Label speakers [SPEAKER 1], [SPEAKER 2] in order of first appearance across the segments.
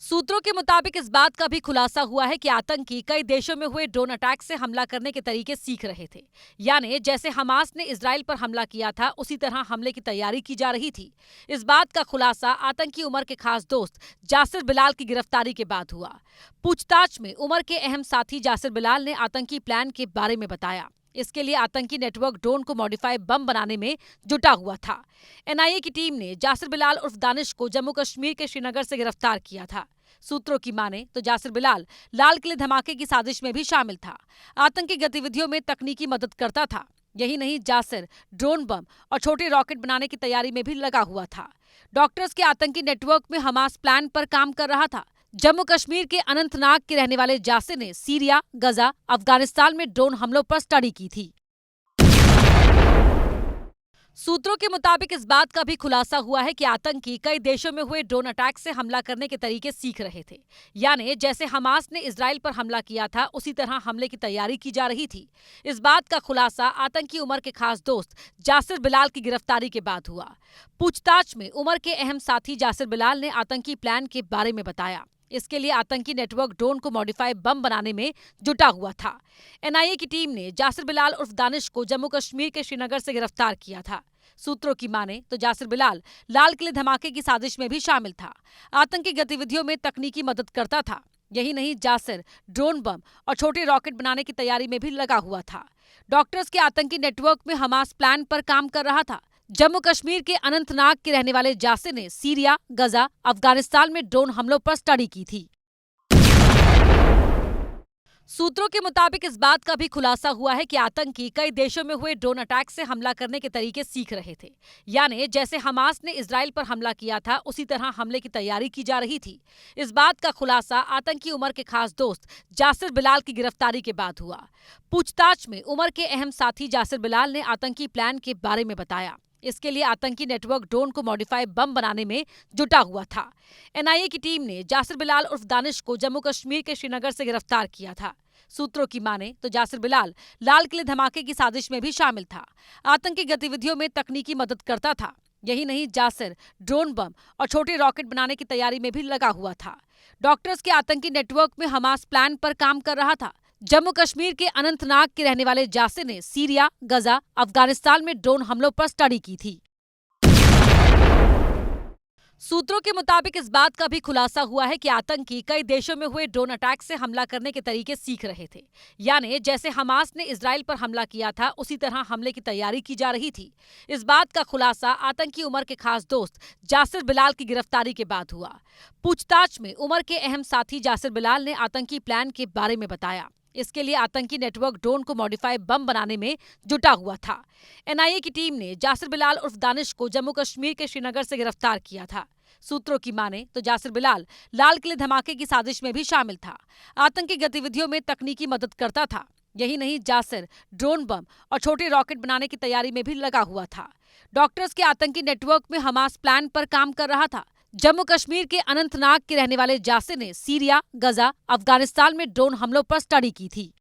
[SPEAKER 1] सूत्रों के मुताबिक इस बात का भी खुलासा हुआ है कि आतंकी कई देशों में हुए ड्रोन अटैक से हमला करने के तरीके सीख रहे थे। यानी जैसे हमास ने इजराइल पर हमला किया था, उसी तरह हमले की तैयारी की जा रही थी। इस बात का खुलासा आतंकी उमर के खास दोस्त जासिर बिलाल की गिरफ्तारी के बाद हुआ। पूछताछ में उमर के अहम साथी जासिर बिलाल ने आतंकी प्लान के बारे में बताया। इसके लिए आतंकी नेटवर्क ड्रोन को मॉडिफाई बम बनाने में जुटा हुआ था। एनआईए की टीम ने जासिर बिलाल उर्फ दानिश को जम्मू कश्मीर के श्रीनगर से गिरफ्तार किया था। सूत्रों की माने तो जासिर बिलाल लाल किले धमाके की साजिश में भी शामिल था। आतंकी गतिविधियों में तकनीकी मदद करता था। यही नहीं, जासिर ड्रोन बम और छोटे रॉकेट बनाने की तैयारी में भी लगा हुआ था। डॉक्टर्स के आतंकी नेटवर्क में हमास प्लान पर काम कर रहा था। जम्मू कश्मीर के अनंतनाग के रहने वाले जासिर ने सीरिया, गजा, अफगानिस्तान में ड्रोन हमलों पर स्टडी की थी। सूत्रों के मुताबिक इस बात का भी खुलासा हुआ है कि आतंकी कई देशों में हुए ड्रोन अटैक से हमला करने के तरीके सीख रहे थे। यानी जैसे हमास ने इजराइल पर हमला किया था, उसी तरह हमले की तैयारी की जा रही थी। इस बात का खुलासा आतंकी उमर के खास दोस्त जासिर बिलाल की गिरफ्तारी के बाद हुआ। पूछताछ में उमर के अहम साथी जासिर बिलाल ने आतंकी प्लान के बारे में बताया। इसके लिए आतंकी नेटवर्क ड्रोन को मॉडिफाई बम बनाने में जुटा हुआ था। एनआईए की टीम ने जासिर बिलाल उर्फ दानिश को जम्मू कश्मीर के श्रीनगर से गिरफ्तार किया था। सूत्रों की माने तो जासिर बिलाल लाल किले धमाके की साजिश में भी शामिल था। आतंकी गतिविधियों में तकनीकी मदद करता था। यही नहीं, जासिर ड्रोन बम और छोटे रॉकेट बनाने की तैयारी में भी लगा हुआ था। डॉक्टर्स के आतंकी नेटवर्क में हमास प्लान पर काम कर रहा था। जम्मू कश्मीर के अनंतनाग के रहने वाले जासिर ने सीरिया, गजा, अफगानिस्तान में ड्रोन हमलों पर स्टडी की थी। सूत्रों के मुताबिक इस बात का भी खुलासा हुआ है कि आतंकी कई देशों में हुए ड्रोन अटैक से हमला करने के तरीके सीख रहे थे। यानी जैसे हमास ने इजराइल पर हमला किया था, उसी तरह हमले की तैयारी की जा रही थी। इस बात का खुलासा आतंकी उमर के खास दोस्त जासिर बिलाल की गिरफ्तारी के बाद हुआ। पूछताछ में उमर के अहम साथी जासिर बिलाल ने आतंकी प्लान के बारे में बताया। इसके लिए आतंकी नेटवर्क ड्रोन को मॉडिफाई बम बनाने में जुटा हुआ था। एनआईए की टीम ने जासिर बिलाल उर्फ दानिश को जम्मू कश्मीर के श्रीनगर से गिरफ्तार किया था। सूत्रों की माने तो जासिर बिलाल लाल किले धमाके की साजिश में भी शामिल था। आतंकी गतिविधियों में तकनीकी मदद करता था। यही नहीं, जासिर ड्रोन बम और छोटे रॉकेट बनाने की तैयारी में भी लगा हुआ था। डॉक्टर्स के आतंकी नेटवर्क में हमास प्लान पर काम कर रहा था। जम्मू कश्मीर के अनंतनाग के रहने वाले जासिर ने सीरिया, गजा, अफगानिस्तान में ड्रोन हमलों पर स्टडी की थी। सूत्रों के मुताबिक इस बात का भी खुलासा हुआ है कि आतंकी कई देशों में हुए ड्रोन अटैक से हमला करने के तरीके सीख रहे थे। यानी जैसे हमास ने इजराइल पर हमला किया था, उसी तरह हमले की तैयारी की जा रही थी। इस बात का खुलासा आतंकी उमर के खास दोस्त जासिर बिलाल की गिरफ्तारी के बाद हुआ। पूछताछ में उमर के अहम साथी जासिर बिलाल ने आतंकी प्लान के बारे में बताया। इसके लिए आतंकी नेटवर्क ड्रोन को मॉडिफाई बम बनाने में जुटा हुआ था। एनआईए की टीम ने जासिर बिलाल उर्फ दानिश को जम्मू कश्मीर के श्रीनगर से गिरफ्तार किया था। सूत्रों की माने तो जासिर बिलाल लाल किले धमाके की साजिश में भी शामिल था। आतंकी गतिविधियों में तकनीकी मदद करता था। यही नहीं, जासिर ड्रोन बम और छोटे रॉकेट बनाने की तैयारी में भी लगा हुआ था। डॉक्टर्स के आतंकी नेटवर्क में हमास प्लान पर काम कर रहा था। जम्मू कश्मीर के अनंतनाग के रहने वाले जासिर ने सीरिया, गजा, अफगानिस्तान में ड्रोन हमलों पर स्टडी की थी।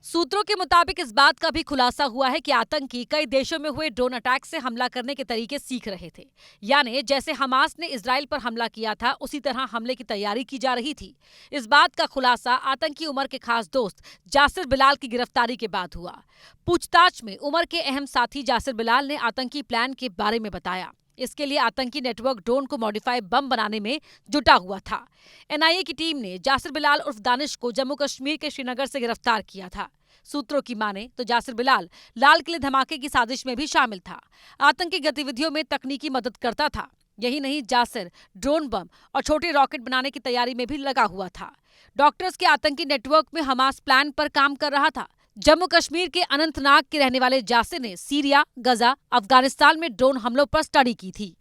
[SPEAKER 1] सूत्रों के मुताबिक इस बात का भी खुलासा हुआ है कि आतंकी कई देशों में हुए ड्रोन अटैक से हमला करने के तरीके सीख रहे थे। यानी जैसे हमास ने इजराइल पर हमला किया था, उसी तरह हमले की तैयारी की जा रही थी। इस बात का खुलासा आतंकी उमर के खास दोस्त जासिर बिलाल की गिरफ्तारी के बाद हुआ। पूछताछ में उमर के अहम साथी जासिर बिलाल ने आतंकी प्लान के बारे में बताया। इसके लिए आतंकी नेटवर्क ड्रोन को मॉडिफाई बम बनाने में जुटा हुआ था। एनआईए की टीम ने जासिर बिलाल उर्फ दानिश को जम्मू कश्मीर के श्रीनगर से गिरफ्तार किया था। सूत्रों की माने तो जासिर बिलाल लाल किले धमाके की साजिश में भी शामिल था। आतंकी गतिविधियों में तकनीकी मदद करता था। यही नहीं, जासिर ड्रोन बम और छोटे रॉकेट बनाने की तैयारी में भी लगा हुआ था। डॉक्टर्स के आतंकी नेटवर्क में हमास प्लान पर काम कर रहा था। जम्मू कश्मीर के अनंतनाग के रहने वाले जासिर ने सीरिया, गजा, अफगानिस्तान में ड्रोन हमलों पर स्टडी की थी।